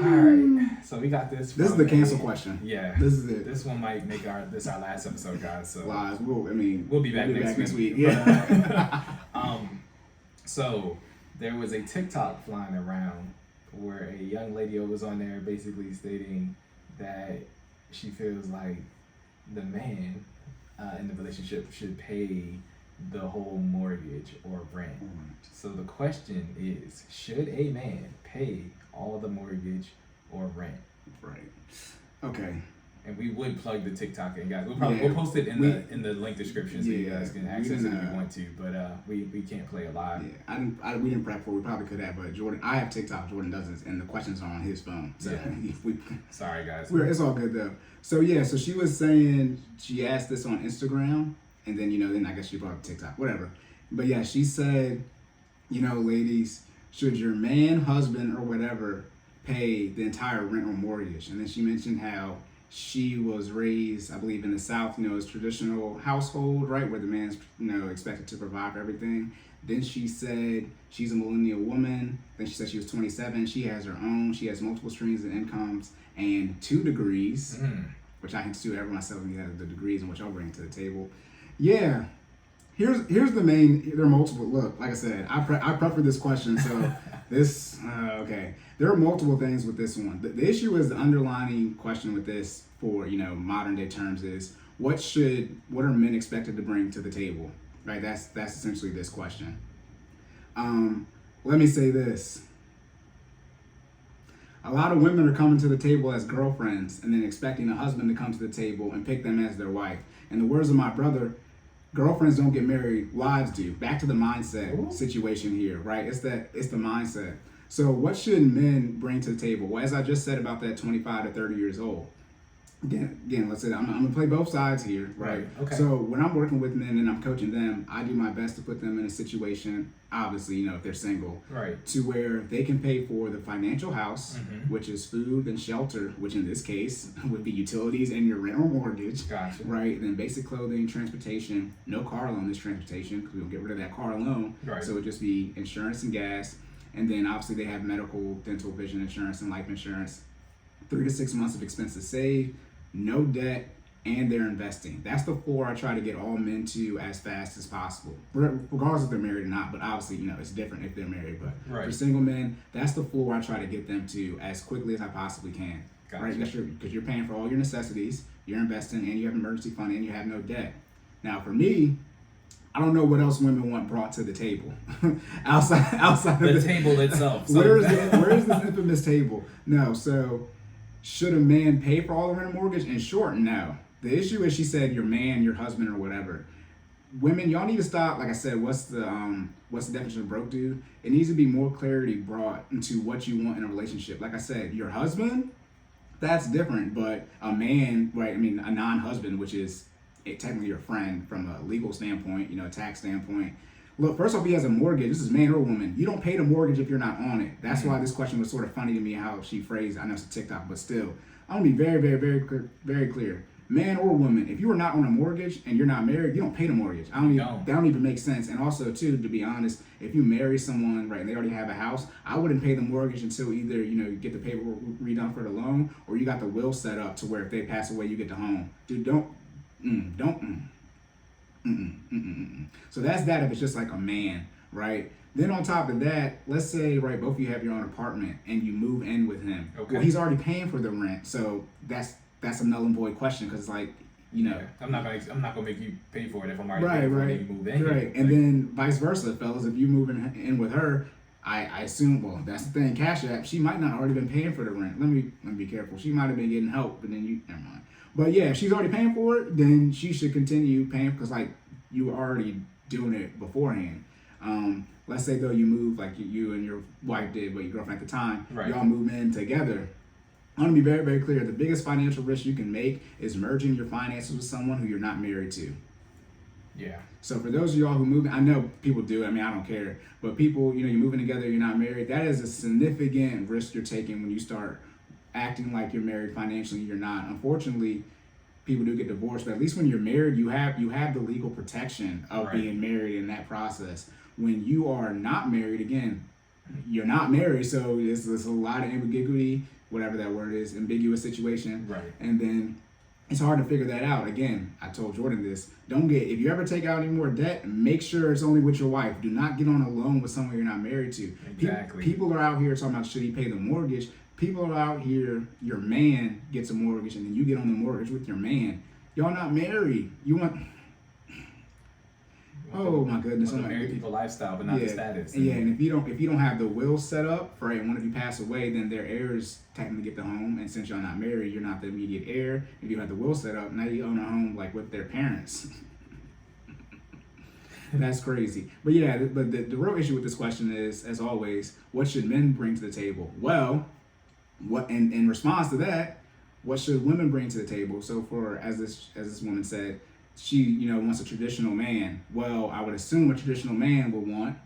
right, so we got this. This is the cancel question. Yeah, this is it. This one might make our last episode, guys. So lies. We'll be back next week. Yeah. So there was a TikTok flying around where a young lady was on there basically stating that she feels like the man in the relationship should pay the whole mortgage or rent. So the question is, should a man pay all the mortgage or rent? Right. Okay. And we would plug the TikTok in, guys. We'll post it in the link description so you guys can access it if you want to. But we can't play it live. Yeah, we didn't prep for it. We probably could have, but Jordan, I have TikTok. Jordan doesn't, and the questions are on his phone. So sorry, guys. It's all good though. So so she was saying she asked this on Instagram, and then then I guess she brought up TikTok, whatever. But yeah, she said, ladies, should your man, husband, or whatever pay the entire rent or mortgage? And then she mentioned how she was raised, I believe, in the South, as traditional household, right, where the man's, expected to provide for everything. Then she said she's a millennial woman. Then she said she was 27. She has her own. She has multiple streams of incomes and 2 degrees, which I can do everyone myself and the degrees and what y'all bring to the table. Yeah. Here's the main. There are multiple. Look, like I said, I prep for this question, so this okay. There are multiple things with this one. The issue is the underlining question with this, for modern day terms, is what are men expected to bring to the table, right? That's essentially this question. Let me say this. A lot of women are coming to the table as girlfriends and then expecting a husband to come to the table and pick them as their wife. In the words of my brother, girlfriends don't get married, wives do. Back to the mindset situation here, right? It's the mindset. So what should men bring to the table? Well, as I just said about that 25 to 30 years old, again, let's say I'm going to play both sides here, right? Okay. So when I'm working with men and I'm coaching them, I do my best to put them in a situation, obviously, if they're single, right, to where they can pay for the financial house, which is food and shelter, which in this case would be utilities and your rent or mortgage, gotcha, right? Then basic clothing, transportation. No car loan is transportation because we don't get rid of that car loan, right? So it would just be insurance and gas. And then obviously they have medical, dental, vision insurance, and life insurance. 3 to 6 months of expenses saved, no debt, and they're investing. That's the floor I try to get all men to as fast as possible, regardless if they're married or not. But obviously, it's different if they're married. But for single men, that's the floor I try to get them to as quickly as I possibly can. Gotcha. Right? Because you're paying for all your necessities, you're investing, and you have emergency fund, and you have no debt. Now, for me, I don't know what else women want brought to the table outside the of the table itself. So where is this infamous table? No. So should a man pay for all the rent and mortgage? In short, no. The issue is, she said, your man, your husband, or whatever. Women, y'all need to stop. Like I said, what's the definition of broke dude? It needs to be more clarity brought into what you want in a relationship. Like I said, your husband, that's different. But a man, right? I mean, a non-husband, which is technically your friend from a legal standpoint, a tax standpoint. Look, first off, he has a mortgage. This is man or woman. You don't pay the mortgage if you're not on it. That's why this question was sort of funny to me, how she phrased it. I know it's a TikTok, but still. I want to be very, very, very clear, very clear. Man or woman, if you are not on a mortgage and you're not married, you don't pay the mortgage. That don't even make sense. And also, too, to be honest, if you marry someone, right, and they already have a house, I wouldn't pay the mortgage until either, you get the paperwork redone for the loan, or you got the will set up to where if they pass away, you get the home. Dude, So that's that if it's just like a man, right? Then on top of that, let's say, right, both of you have your own apartment and you move in with him. Okay. Well, he's already paying for the rent, so that's a null and void question, because I'm not gonna make you pay for it if I'm already paying for it. You move in. Right, and then vice versa, fellas. If you move in with her, I assume, well, that's the thing. Cash App, she might not already been paying for the rent. Let me be careful. She might have been getting help, but then never mind. But yeah, if she's already paying for it, then she should continue paying, because you were already doing it beforehand. Let's say though you move, like you and your wife did, but your girlfriend at the time, right, y'all move in together. I want to be very, very clear. The biggest financial risk you can make is merging your finances with someone who you're not married to. Yeah. So for those of y'all who move, I know people do. I mean, I don't care. But people, you're moving together, you're not married. That is a significant risk you're taking when you start acting like you're married financially. You're not. Unfortunately, people do get divorced. But at least when you're married, you have the legal protection of being married in that process. When you are not married, again, you're not married, so there's a lot of ambiguity whatever that word is, ambiguous situation. Right. And then it's hard to figure that out. Again, I told Jordan this. If you ever take out any more debt, make sure it's only with your wife. Do not get on a loan with someone you're not married to. Exactly. People are out here talking about should he pay the mortgage. People are out here, your man gets a mortgage and then you get on the mortgage with your man. Y'all not married. You want... Oh my goodness! The married people lifestyle, but not the status. Yeah, and if you don't have the will set up for one of you pass away, then their heirs technically get the home. And since y'all not married, you're not the immediate heir. If you have the will set up, now you own a home like with their parents. That's crazy. But yeah, but the real issue with this question is, as always, what should men bring to the table? Well, what in response to that, what should women bring to the table? So as this woman said, she wants a traditional man. Well, I would assume a traditional man would want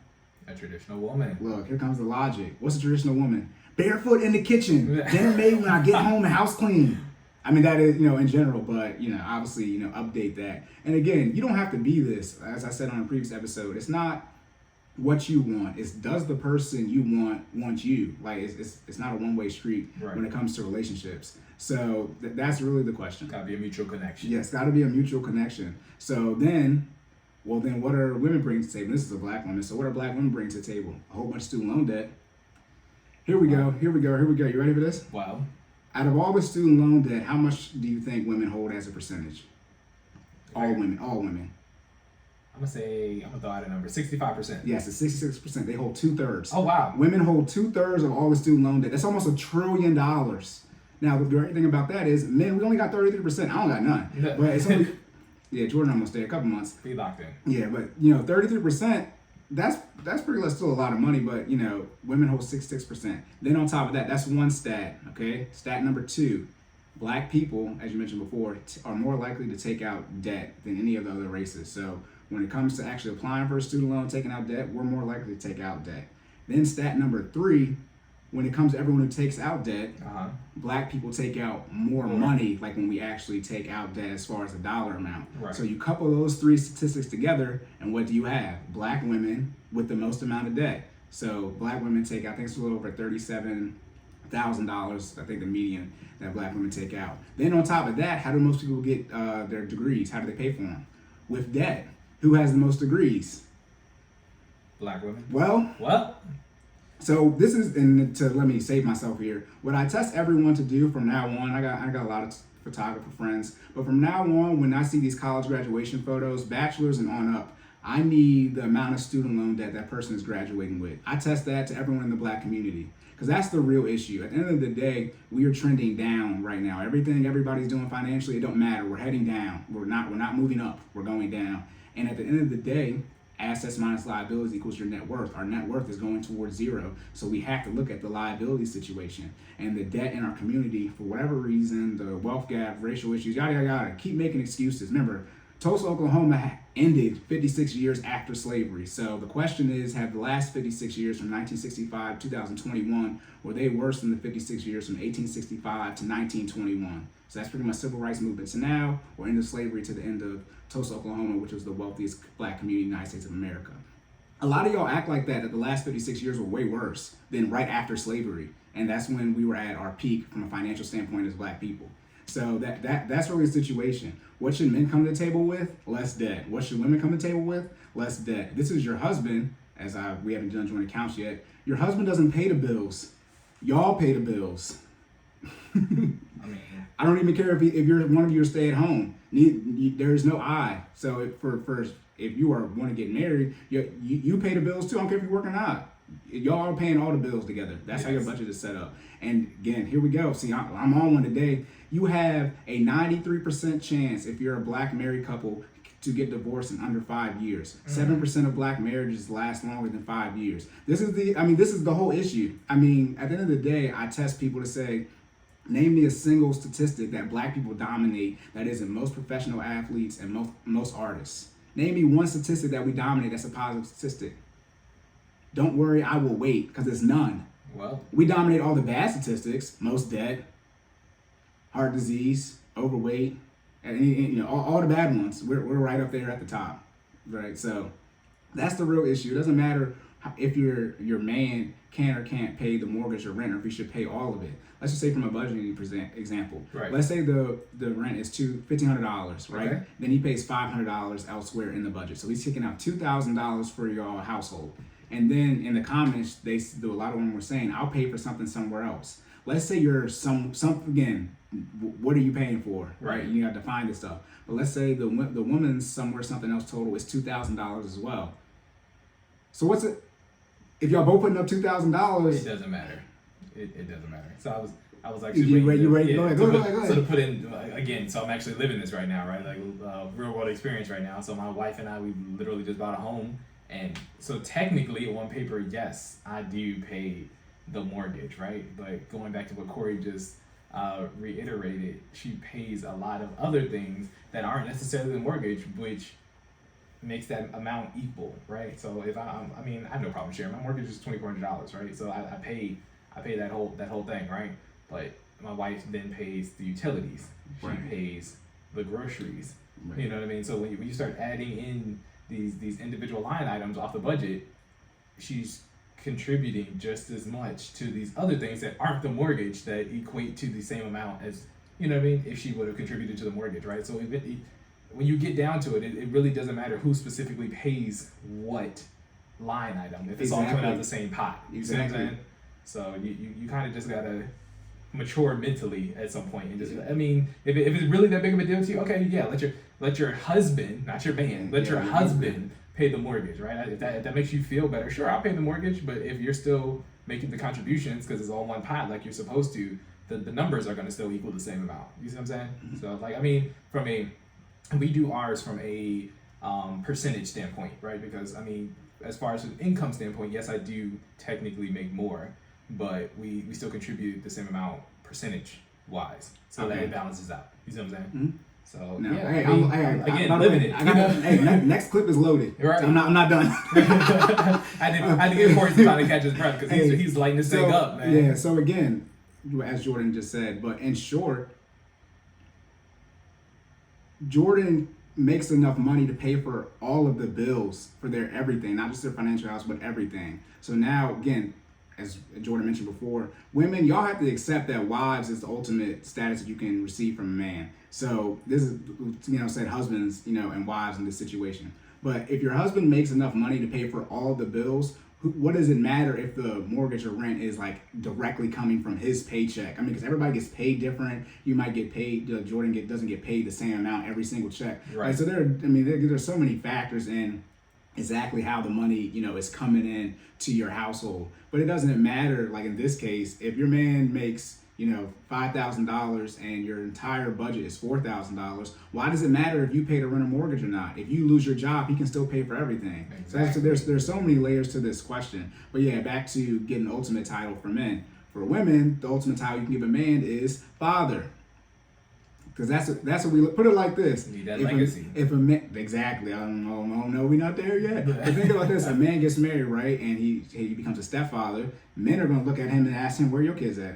a traditional woman. Look, here comes the logic. What's a traditional woman? Barefoot in the kitchen, dinner made when I get home and house clean. I mean, that is, in general, but, obviously, update that. And again, you don't have to be this. As I said on a previous episode, it's not what you want. It's does the person you want you. Like, it's not a one-way street when it comes to relationships. So that's really the question. Gotta be a mutual connection. Yes, gotta be a mutual connection. So then what are women bringing to the table? This is a black woman. So what are black women bringing to the table? A whole bunch of student loan debt. Here we go. You ready for this? Wow. Out of all the student loan debt, how much do you think women hold as a percentage? All women. I'm gonna throw out a number, 65%. Yes, it's 66%. They hold 2/3. Oh, wow. Women hold 2/3 of all the student loan debt. That's almost $1 trillion. Now, the great thing about that is, men, we only got 33%. I don't got none. Yeah. But it's only, Jordan almost stayed a couple months. Be locked in. Yeah, but 33%, that's pretty much still a lot of money, but women hold 66%. Then on top of that, that's one stat, okay? Stat number 2, black people, as you mentioned before, are more likely to take out debt than any of the other races. So when it comes to actually applying for a student loan, taking out debt, we're more likely to take out debt. Then stat number 3, when it comes to everyone who takes out debt, black people take out more money, like when we actually take out debt as far as the dollar amount. Right. So you couple those 3 statistics together, and what do you have? Black women with the most amount of debt. So black women take out, I think it's a little over $37,000, I think the median that black women take out. Then on top of that, how do most people get their degrees? How do they pay for them? With debt. Who has the most degrees? Black women. Well. So this is, and to let me save myself here, what I test everyone to do from now on, I got a lot of photographer friends, but from now on, when I see these college graduation photos, bachelor's and on up, I need the amount of student loan debt that person is graduating with. I test that to everyone in the black community, because that's the real issue. At the end of the day, we are trending down right now. Everything everybody's doing financially, it don't matter. We're heading down. We're not moving up. We're going down. And at the end of the day, assets minus liabilities equals your net worth. Our net worth is going towards 0. So we have to look at the liability situation and the debt in our community for whatever reason, the wealth gap, racial issues, yada, yada, yada. Keep making excuses. Remember, Tulsa, Oklahoma ended 56 years after slavery. So the question is, have the last 56 years from 1965 to 2021, were they worse than the 56 years from 1865 to 1921? So that's pretty much civil rights movement to now, or end of slavery to the end of Tulsa, Oklahoma, which was the wealthiest black community in the United States of America. A lot of y'all act like that the last 56 years were way worse than right after slavery. And that's when we were at our peak from a financial standpoint as black people. So that's really the situation. What should men come to the table with? Less debt. What should women come to the table with? Less debt. This is your husband, we haven't done joint accounts yet. Your husband doesn't pay the bills. Y'all pay the bills. I don't even care if you're one of you stay at home. There is no I. So if you want to get married, you pay the bills too. I don't care if you're working or not. Y'all are paying all the bills together. That's how your budget is set up. And again, here we go. See, I'm on one today. You have a 93% chance if you're a black married couple to get divorced in under 5 years. 7% of black marriages last longer than 5 years. This is the whole issue. I mean, at the end of the day, I test people to say, name me a single statistic that black people dominate that isn't most professional athletes and most artists. Name me one statistic that we dominate that's a positive statistic. Don't worry, I will wait, because there's none. Well, we dominate all the bad statistics, most debt, heart disease, overweight, and all the bad ones. We're right up there at the top, right? So that's the real issue. It doesn't matter if your man can or can't pay the mortgage or rent, or if he should pay all of it. Let's just say from a budgeting example. Right. Let's say the rent is $1,500, right? Okay. Then he pays $500 elsewhere in the budget. So he's taking out $2,000 for your household. And then in the comments, a lot of them were saying, I'll pay for something somewhere else. Let's say you're again, what are you paying for? Right. You got to find this stuff. But let's say the woman's somewhere something else total is $2,000 as well. So what's it? If y'all both putting up $2,000, it doesn't matter. It doesn't matter. So I was actually you ready? Go ahead. So to put in again, so I'm actually living this right now, right? Like real world experience right now. So my wife and I, we literally just bought a home, and so technically on paper, yes, I do pay the mortgage, right? But going back to what Cory just reiterated, she pays a lot of other things that aren't necessarily the mortgage, which makes that amount equal, right? So if I have no problem sharing. My mortgage is $2,400, right? So I pay that whole thing, right? But my wife then pays the utilities. She Right. pays the groceries. Right. You know what I mean? So when you start adding in these individual line items off the budget, she's contributing just as much to these other things that aren't the mortgage that equate to the same amount as, you know what I mean, if she would have contributed to the mortgage, right? So when you get down to it, it really doesn't matter who specifically pays what line item if it's all coming out of the same pot. You see what I'm saying? So you kind of just gotta mature mentally at some point and just, I mean, if it's really that big of a deal to you, okay, yeah, let your husband, not your man, let your husband pay the mortgage, right? If that makes you feel better, sure, I'll pay the mortgage. But if you're still making the contributions because it's all one pot like you're supposed to, the numbers are going to still equal the same amount. You see what I'm saying? Mm-hmm. So like, I mean, we do ours from a percentage standpoint, right? Because I mean, as far as an income standpoint, yes, I do technically make more, but we still contribute the same amount percentage wise, so that it balances out. You see what I'm saying? Mm-hmm. So no, yeah, hey, I'm living it. Hey, next clip is loaded. Right. I'm not done. I had to give Cory some time to catch his breath because he's lighting this thing up, man. Yeah. So again, as Jordan just said, but in short, Jordan makes enough money to pay for all of the bills for their everything, not just their financial house, but everything. So now, again, as Jordan mentioned before, women, y'all have to accept that wives is the ultimate status that you can receive from a man. So this is, said husbands, and wives in this situation. But if your husband makes enough money to pay for all the bills, what does it matter if the mortgage or rent is like directly coming from his paycheck? I mean, because everybody gets paid different. You might get paid. Jordan doesn't get paid the same amount every single check. Right. Like, so there's so many factors in exactly how the money is coming in to your household. But it doesn't matter. Like in this case, if your man makes $5,000 and your entire budget is $4,000, why does it matter if you pay the rent or mortgage or not? If you lose your job, he can still pay for everything. Exactly. So there's so many layers to this question. But yeah, back to getting the ultimate title for men. For women, the ultimate title you can give a man is father. Because that's what we put it like this. Need that legacy. If a man, exactly. I don't know, we're not there yet. But think about this: a man gets married, right, and he becomes a stepfather. Men are gonna look at him and ask him, "Where your kids at?"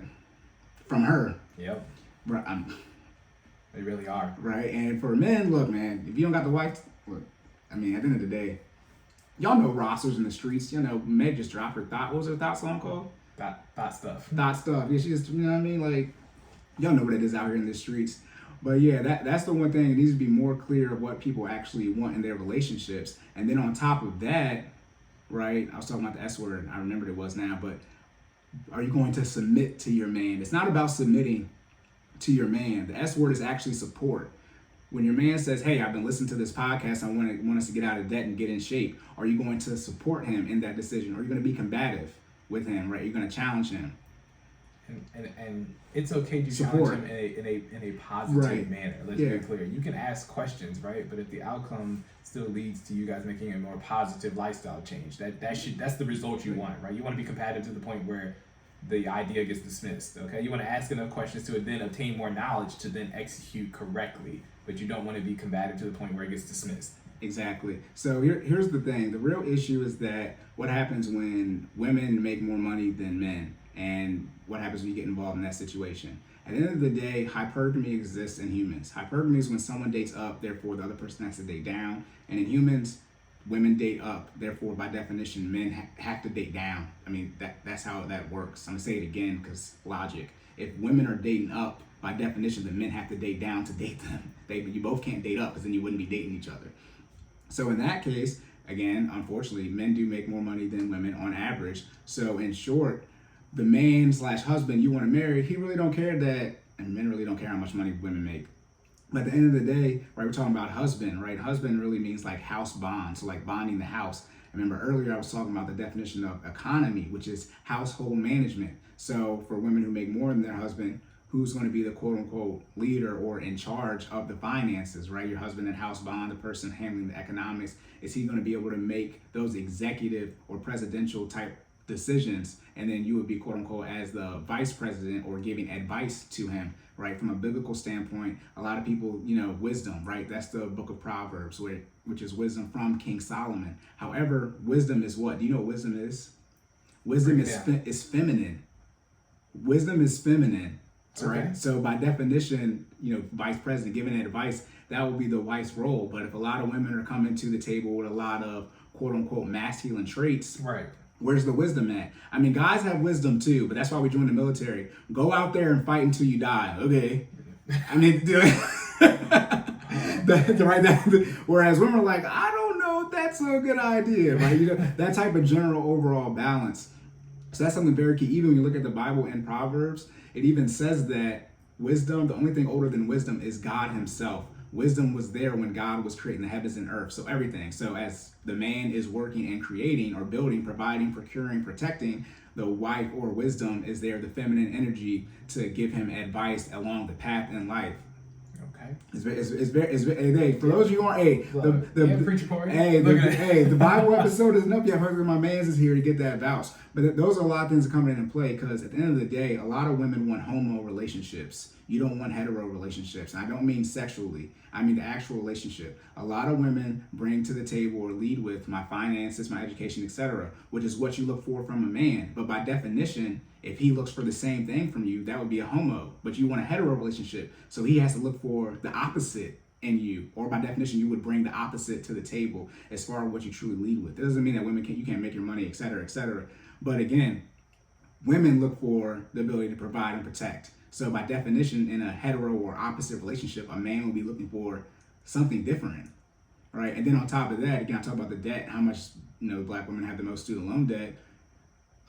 From her. Yep. Right. They really are. Right. And for men, look, man, if you don't got the wife, look, I mean, at the end of the day, y'all know rosters in the streets. Meg just dropped her Thought. What was her Thought song called? Thought Stuff. Thought Stuff. Yeah, she just, what I mean? Like, y'all know what it is out here in the streets. But yeah, that's the one thing. It needs to be more clear of what people actually want in their relationships. And then on top of that, right, I was talking about the S word. I remembered it was now, but are you going to submit to your man? It's not about submitting to your man. The S word is actually support. When your man says, hey, I've been listening to this podcast, I want us to get out of debt and get in shape, are you going to support him in that decision? Or are you going to be combative with him, right? You're going to challenge him. And it's okay to challenge him in a positive manner. Let's be clear. You can ask questions, right? But if the outcome still leads to you guys making a more positive lifestyle change, that's the result you want, right? You want to be combative to the point where the idea gets dismissed. Okay, you want to ask enough questions to then obtain more knowledge to then execute correctly, but you don't want to be combative to the point where it gets dismissed. Exactly. So here's the thing. The real issue is that what happens when women make more money than men, and what happens when you get involved in that situation. At the end of the day, hypergamy exists in humans. Hypergamy is when someone dates up, therefore the other person has to date down. And in humans, women date up. Therefore, by definition, men have to date down. I mean, that's how that works. I'm gonna say it again because logic. If women are dating up, by definition, the men have to date down to date them. You both can't date up because then you wouldn't be dating each other. So in that case, again, unfortunately, men do make more money than women on average. So in short, the man/husband you want to marry, he really don't care that, and men really don't care how much money women make. But at the end of the day, right, we're talking about husband, right? Husband really means like house bond, so like bonding the house. Remember earlier I was talking about the definition of economy, which is household management. So for women who make more than their husband, who's going to be the quote unquote leader or in charge of the finances, right? Your husband and house bond, the person handling the economics, is he going to be able to make those executive or presidential type decisions? And then you would be quote unquote as the vice president or giving advice to him, right? From a biblical standpoint, a lot of people, wisdom, right? That's the book of Proverbs, which is wisdom from King Solomon. However, wisdom is what? Do you know what wisdom is? Wisdom is feminine. Wisdom is feminine, right? Okay. So by definition, vice president giving advice, that would be the vice role. But if a lot of women are coming to the table with a lot of quote unquote masculine traits, right? Where's the wisdom at? I mean, guys have wisdom too, but that's why we joined the military. Go out there and fight until you die. Okay. I mean, whereas women are like, I don't know if that's a good idea, right? That type of general overall balance. So that's something very key. Even when you look at the Bible and Proverbs, it even says that wisdom, the only thing older than wisdom is God himself. Wisdom was there when God was creating the heavens and earth. So everything. So as the man is working and creating or building, providing, procuring, protecting, the wife or wisdom is there, the feminine energy to give him advice along the path in life. Okay. Hey, for those of you who aren't, Preacher Cory. The Bible episode isn't up yet. Hopefully my man's is here to get that vouch. But those are a lot of things that come in play because at the end of the day, a lot of women want homo relationships. You don't want hetero relationships. And I don't mean sexually. I mean the actual relationship. A lot of women bring to the table or lead with my finances, my education, etc., which is what you look for from a man. But by definition, if he looks for the same thing from you, that would be a homo. But you want a hetero relationship. So he has to look for the opposite in you. Or by definition, you would bring the opposite to the table as far as what you truly lead with. It doesn't mean that you can't make your money, etc., etc. But again, women look for the ability to provide and protect. So by definition, in a hetero or opposite relationship, a man will be looking for something different, right? And then on top of that, again, I talk about the debt, how much black women have the most student loan debt.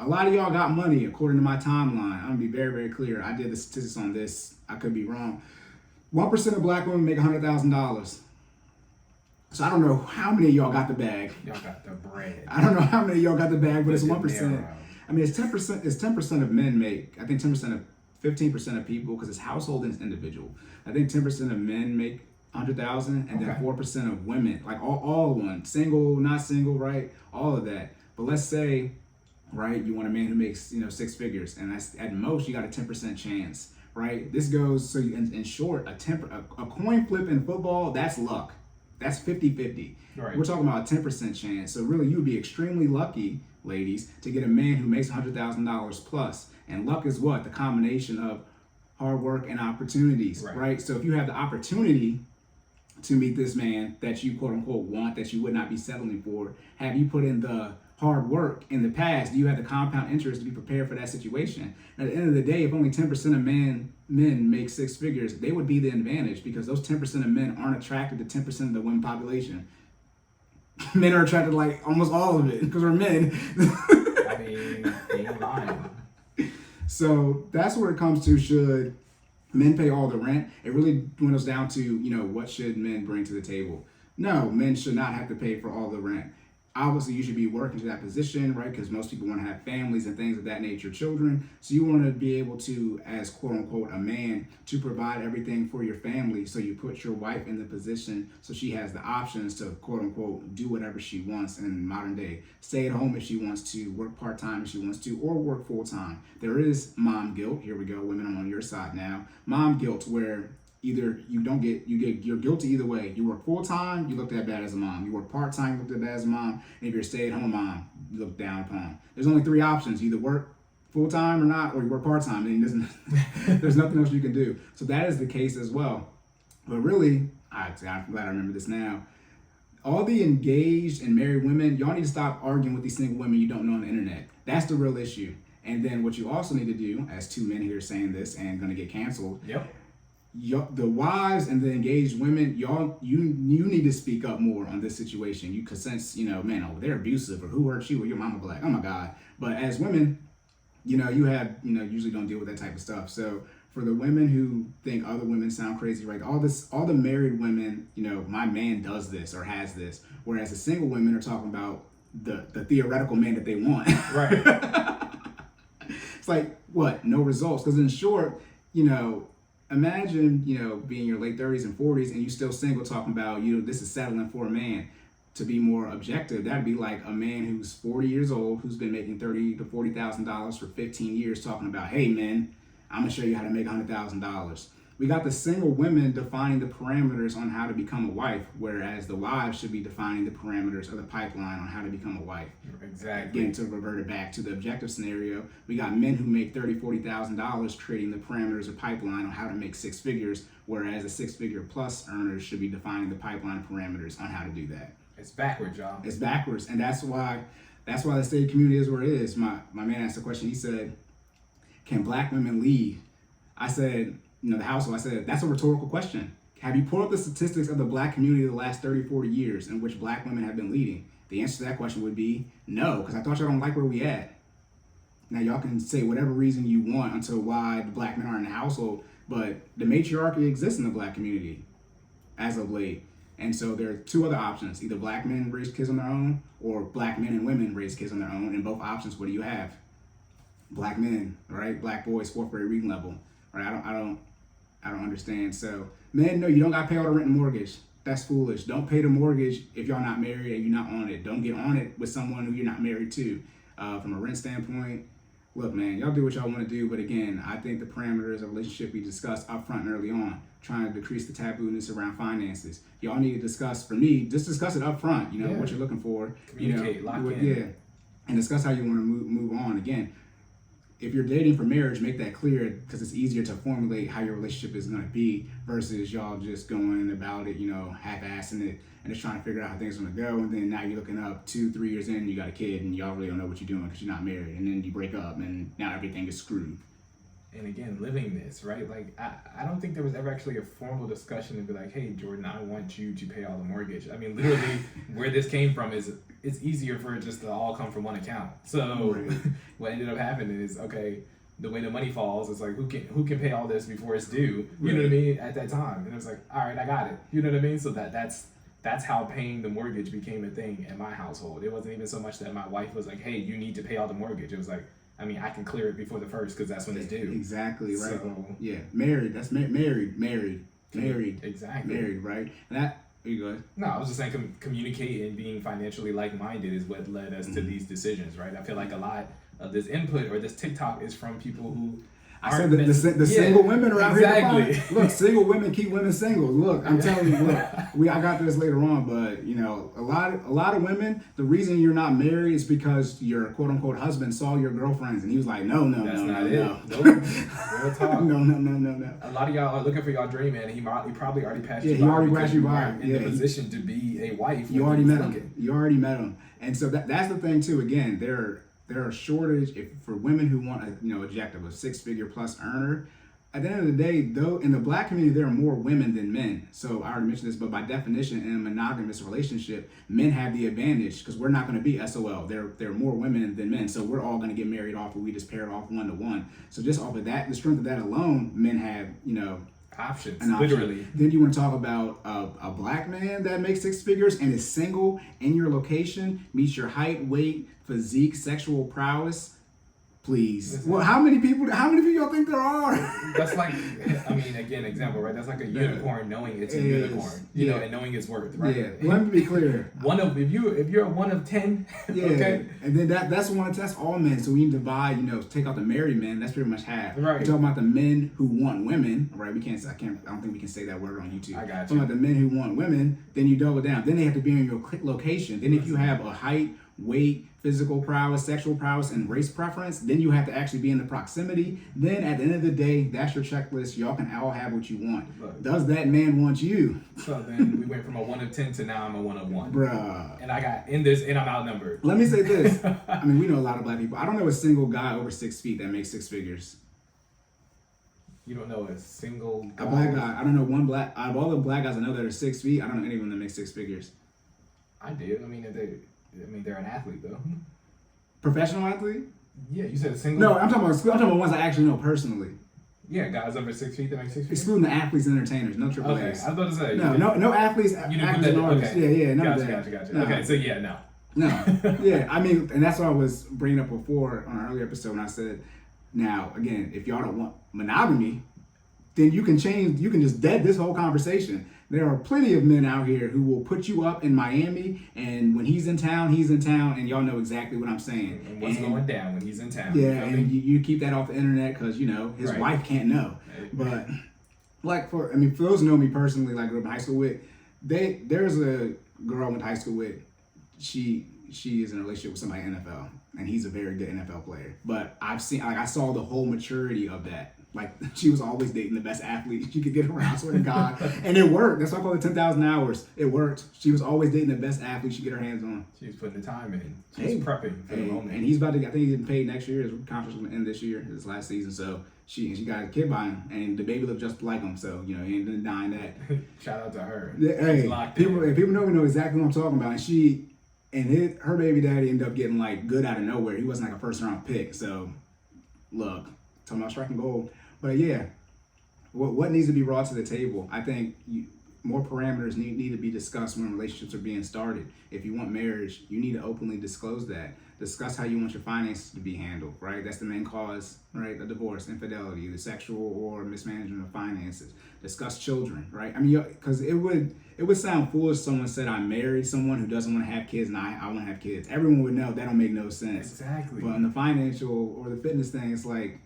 A lot of y'all got money, according to my timeline. I'm gonna be very, very clear. I did the statistics on this. I could be wrong. 1% of black women make $100,000. So I don't know how many of y'all got the bag. Y'all got the bread. I don't know how many of y'all got the bag, but it's 1%. I mean, it's 10%. It's 10% of men make. I think 15% of people, because it's household and it's individual. I think 10% of men make 100,000, and then 4% of women, like all one, single, not single, right? All of that. But let's say, right, you want a man who makes 6 figures, and that's at most you got a 10% chance, right? This goes so in short, a coin flip in football, that's luck. That's 50-50. Right. We're talking about a 10% chance. So really, you would be extremely lucky, ladies, to get a man who makes $100,000 plus. And luck is what? The combination of hard work and opportunities, right? So if you have the opportunity to meet this man that you quote unquote want, that you would not be settling for, have you put in the hard work in the past? Do you have the compound interest to be prepared for that situation? At the end of the day, if only 10% of men make 6 figures, they would be the advantage because those 10% of men aren't attracted to 10% of the women population. Men are attracted to like almost all of it because we're men. I mean, ain't lying. So that's where it comes to, should men pay all the rent? It really dwindles down to, what should men bring to the table? No, men should not have to pay for all the rent. Obviously, you should be working to that position, right? Because most people want to have families and things of that nature, children. So you want to be able to, as quote unquote, a man, to provide everything for your family. So you put your wife in the position so she has the options to quote unquote do whatever she wants in modern day. Stay at home if she wants to, work part-time if she wants to, or work full-time. There is mom guilt. Here we go, women, I'm on your side now. Mom guilt, where either you're guilty either way. You work full-time, you look that bad as a mom. You work part-time, you look that bad as a mom. And if you're a stay-at-home mom, you look down upon. There's only 3 options. You either work full-time or not, or you work part-time. And there's nothing else you can do. So that is the case as well. But really, I'm glad I remember this now. all the engaged and married women, y'all need to stop arguing with these single women you don't know on the internet. That's the real issue. And then what you also need to do, as two men here saying this and going to get canceled, the wives and the engaged women, you need to speak up more on this situation. You could sense, man, oh, they're abusive, or who hurt you, or your mama black. Oh my God. But as women, you usually don't deal with that type of stuff. So for the women who think other women sound crazy, right? All the married women, my man does this or has this, whereas the single women are talking about the theoretical man that they want. Right. It's like, what? No results. Because in short, imagine, being in your late 30s and 40s and you still single, talking about, this is settling for a man. To be more objective, that'd be like a man who's 40 years old, who's been making $30,000 to $40,000 for 15 years, talking about, hey man, I'm gonna show you how to make $100,000. We got the single women defining the parameters on how to become a wife, whereas the wives should be defining the parameters of the pipeline on how to become a wife. Exactly. Again, to revert it back to the objective scenario, we got men who make $30,000, $40,000 creating the parameters of pipeline on how to make six figures, whereas the six-figure plus earners should be defining the pipeline parameters on how to do that. It's backwards, y'all. It's backwards, and that's why the state community is where it is. My man asked a question. He said, "Can black women lead?" I said, the household. I said, that's a rhetorical question. Have you pulled up the statistics of the black community the last 30, 40 years in which black women have been leading? The answer to that question would be no, because I thought y'all don't like where we at. Now y'all can say whatever reason you want until why the black men are in the household, but the matriarchy exists in the black community as of late. And so there are two other options. Either black men raise kids on their own, or black men and women raise kids on their own. And both options, what do you have? Black men, right? Black boys, fourth grade reading level. Right? I don't understand. So men, no, you don't got to pay all the rent and mortgage. That's foolish. Don't pay the mortgage if y'all not married and you're not on it. Don't get on it with someone who you're not married to. From a rent standpoint, look, man, y'all do what y'all want to do. But again, I think the parameters of a relationship we discussed up front and early on, trying to decrease the tabooness around finances. Y'all need to discuss, for me, just discuss it up front, what you're looking for. Communicate, lock in. Yeah, and discuss how you want to move on. Again, if you're dating for marriage, make that clear, because it's easier to formulate how your relationship is going to be versus y'all just going about it, half-assing it and just trying to figure out how things are going to go. And then now you're looking up 2-3 years in, you got a kid, and y'all really don't know what you're doing because you're not married. And then you break up, and now everything is screwed. And again, living this, right? Like, I don't think there was ever actually a formal discussion to be like, hey, Jordan, I want you to pay all the mortgage. I mean, literally, where this came from is it's easier for it just to all come from one account. So what ended up happening is, okay, the way the money falls, it's like, who can pay all this before it's due? You know what I mean? At that time. And it was like, all right, I got it. You know what I mean? So that's how paying the mortgage became a thing in my household. It wasn't even so much that my wife was like, hey, you need to pay all the mortgage. It was like, I mean, I can clear it before the first because that's when it's due. Exactly, right. So, yeah, married. That's married. Exactly. Married, right? And that, you go ahead. No, I was just saying communicating and being financially like-minded is what led us to these decisions, right? I feel like a lot of this input or this TikTok is from people who I said the single women around exactly. here. Look, single women keep women single. Look, I'm telling you, I got this later on, but a lot of women, the reason you're not married is because your quote unquote husband saw your girlfriends and he was like, no. That's not it. Real talk. No. A lot of y'all are looking for y'all dream man. He probably already passed you by. Yeah, he already passed you by. In the position to be a wife. You already met him. You already met him. And so that's the thing too. Again, there are a shortage for women who want a objective, a six-figure plus earner. At the end of the day, though, in the black community, there are more women than men. So I already mentioned this, but by definition, in a monogamous relationship, men have the advantage because we're not going to be SOL. There are more women than men, so we're all going to get married off, and we just pair it off 1-to-1. So just off of that, the strength of that alone, men have options, literally. Then you want to talk about a black man that makes six figures and is single in your location, meets your height, weight, physique, sexual prowess. Please. Well, how many people y'all think there are? That's like, I mean, again, example, right? That's like a unicorn knowing it's a unicorn, and knowing its worth, right? Yeah. Let me be clear. If you're 1 of 10, okay. And then that's all men. So we divide, take out the married men. That's pretty much half. Right. We're talking about the men who want women, right? I don't think we can say that word on YouTube. I got you. Talking about the men who want women, then you double down. Then they have to be in your location. Then if you have a height weight, physical prowess, sexual prowess, and race preference. Then you have to actually be in the proximity. Then at the end of the day, that's your checklist. Y'all can all have what you want. Look. Does that man want you? So then we went from a 1 of 10 to now I'm a 1 of 1. Bruh. And I got in this, and I'm outnumbered. Let me say this. I mean, we know a lot of black people. I don't know a single guy over 6 feet that makes 6 figures. You don't know a single guy? A black guy. I don't know one black. Out of all the black guys I know that are 6 feet, I don't know anyone that makes 6 figures. I do. I mean, they're an athlete though. Professional athlete? Yeah, you said a single. No, I'm talking about ones I actually know personally. Yeah, guys over 6 feet that make 6 figures. Excluding the athletes and entertainers, no triple Okay, I A's. was about to say. No athletes, You didn't actors put and that. artists. Okay. Yeah, none of that. Gotcha. No. Okay, so yeah, no. No, yeah, I mean, and that's what I was bringing up before on an earlier episode when I said, now, again, if y'all don't want monogamy, then you can just dead this whole conversation. There are plenty of men out here who will put you up in Miami, and when he's in town, and y'all know exactly what I'm saying. And what's going down when he's in town. Yeah, and you keep that off the internet because, his Right. wife can't know. But, for those who know me personally, like I grew up in high school with, there's a girl I went to high school with, she is in a relationship with somebody in NFL, and he's a very good NFL player. But I saw the whole maturity of that. Like, she was always dating the best athlete she could get around, I swear to God. And it worked. That's why I call it 10,000 hours. It worked. She was always dating the best athlete she could get her hands on. She was putting the time in. She was prepping for the moment. And he's about to, I think he's getting paid next year. His contract's going to end this year, his last season. So she got a kid by him, and the baby looked just like him. So, he ain't denying that. Shout out to her. Hey, people know exactly what I'm talking about. And her baby daddy ended up getting, like, good out of nowhere. He wasn't like a first-round pick. So, look, talking about striking gold. But, yeah. What needs to be brought to the table? I think more parameters need to be discussed when relationships are being started. If you want marriage, you need to openly disclose that. Discuss how you want your finances to be handled, right? That's the main cause, right? A divorce, infidelity, the sexual or mismanagement of finances. Discuss children, right? I mean, because it would sound foolish if someone said, I married someone who doesn't want to have kids and I want to have kids. Everyone would know that don't make no sense. Exactly. But on the financial or the fitness thing, it's like,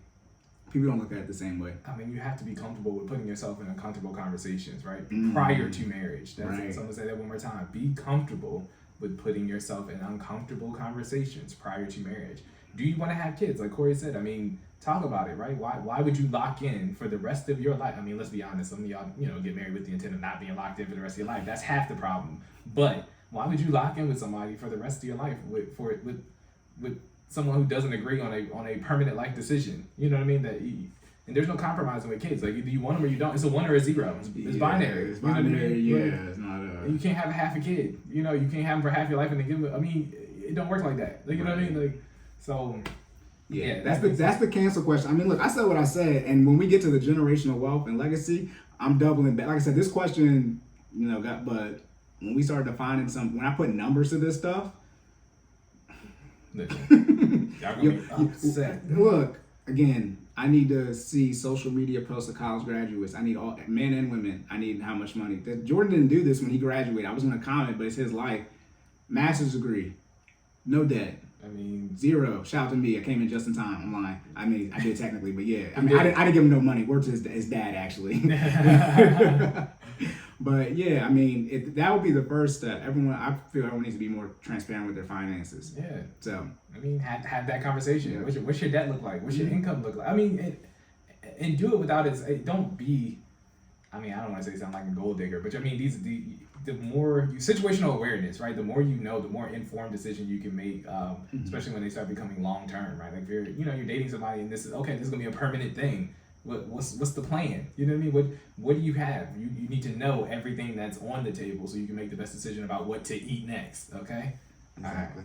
people don't look at it the same way. I mean, you have to be comfortable with putting yourself in uncomfortable conversations, right? Mm. Prior to marriage. That's Right. Someone say that one more time. Be comfortable with putting yourself in uncomfortable conversations prior to marriage. Do you want to have kids? Like Cory said, I mean, talk about it, right? Why would you lock in for the rest of your life? I mean, let's be honest. Some of y'all, get married with the intent of not being locked in for the rest of your life. That's half the problem. But why would you lock in with somebody for the rest of your life with someone who doesn't agree on a permanent life decision? You know what I mean? And there's no compromising with kids. Like, either you want them or you don't. It's a 1 or a 0. It's binary. It's binary, You know what I mean? yeah. It's not a... You can't have half a kid. You can't have them for half your life and then give them. I mean, it don't work like that. Like, you know what I mean? Like, so. Yeah, that's the cancel question. I mean, look, I said what I said, and when we get to the generational wealth and legacy, I'm doubling back. Like I said, this question, but when we start defining when I put numbers to this stuff, Y'all gonna be upset. Look, again, I need to see social media posts of college graduates. I need all men and women. I need how much money. Jordan didn't do this when he graduated. I was going to comment, but it's his life. Master's degree, no debt. I mean, 0. Shout out to me. I came in just in time. I'm lying. I mean, I did technically, but yeah. I mean, I didn't give him no money. Word to his dad, actually. But yeah, I mean, that would be the first step. I feel everyone needs to be more transparent with their finances. Yeah. So, I mean, have that conversation. Yeah. What's your debt look like? What's your income look like? I mean, and do it without it. Don't be. I mean, I don't want to say sound like a gold digger, but I mean, the more situational awareness, right? The more you know, the more informed decision you can make, especially when they start becoming long term, right? Like if you're dating somebody and this is gonna be a permanent thing. What's the plan? You know what I mean? What do you have? You need to know everything that's on the table so you can make the best decision about what to eat next. Okay. Exactly.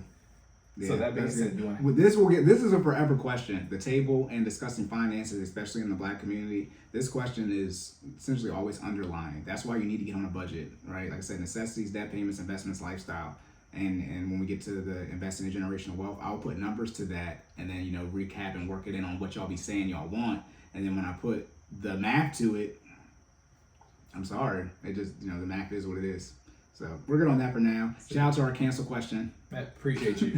Yeah, so that being said, this is a forever question. The table and discussing finances, especially in the Black community, this question is essentially always underlying. That's why you need to get on a budget, right? Like I said, necessities, debt payments, investments, lifestyle. And when we get to the investing in generational wealth, I'll put numbers to that and then, recap and work it in on what y'all be saying y'all want. And then when I put the math to it, I'm sorry. It just, the math is what it is. So we're good on that for now. Shout out to our cancel question. Appreciate you.